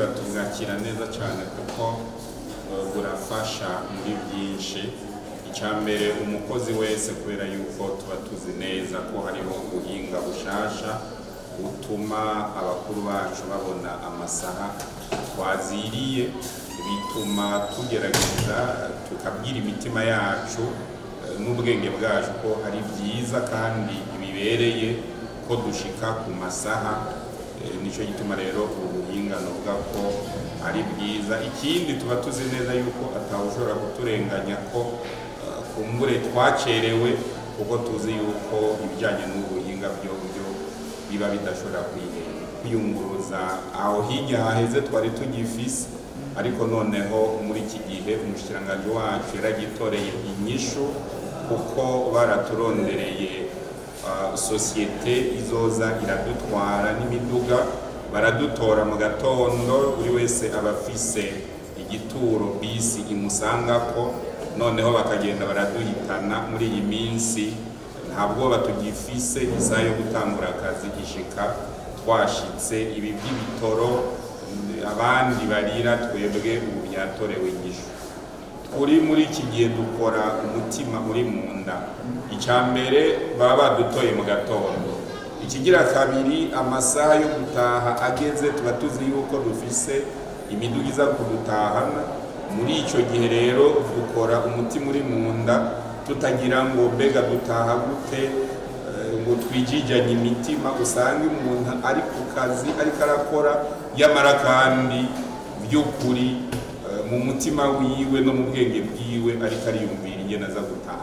buhinga tubwakira neza cyane kuko burafasha muri byinshi. Icyambere umukozi wese kubera yuko tuba tuzi neza ko hariho ubuhinga bushasha butuma abakuru bacu babona amasaha twaziriye, bituma tugerageza tukabwira imitima yacu n'ubwenge bwacu ko ari byiza kandi bibereye ko dushika ku masaha. Nicyo gituma rero ubuhinga novuga ko ari bwiza. Ikindi tuba tuzi neza yuko atawushobora kuturenganya ko kumbure twacerewe, kuko tuzi yuko ibijyanye n'ubuhinga byo biba bidashobora kwiyunguruza aho hirya haheze twari tugifise, ariko noneho muri iki gihe umushikiranganji wacu yaragitoreye inyishu, kuko baraturondereye sosiyete izoza iradutwara n'imiduga, baradutora mu gatondo, buri wese aba afise igituro bisi imusangako, noneho bakagenda baraduhitana. Muri iyi minsi ntabwo batugifise isaha yo gutangura akazi gishika twashitse. Ibi by'ibitoro abandi barira, twebwe ubu byatorewe inyishu. Muri iki gihe dukora umutima uri mu nda. Icyambere baba badutoye mu gatondo, ikigira kabiri amasaha yo gutaha ageze, tuba tuzi yuko dufise imiduga iza kudutahana. Muri icyo gihe rero dukora umutima uri mu nda, tutagira ngo mbega dutaha gute, ngo twijijanye imitima. Usange umuntu ari ku kazi ariko arakora, yamara kandi by'ukuri mu mutima wiwe no mu bwenge bwiwe ariko ariyumvira ingene aza gutaha.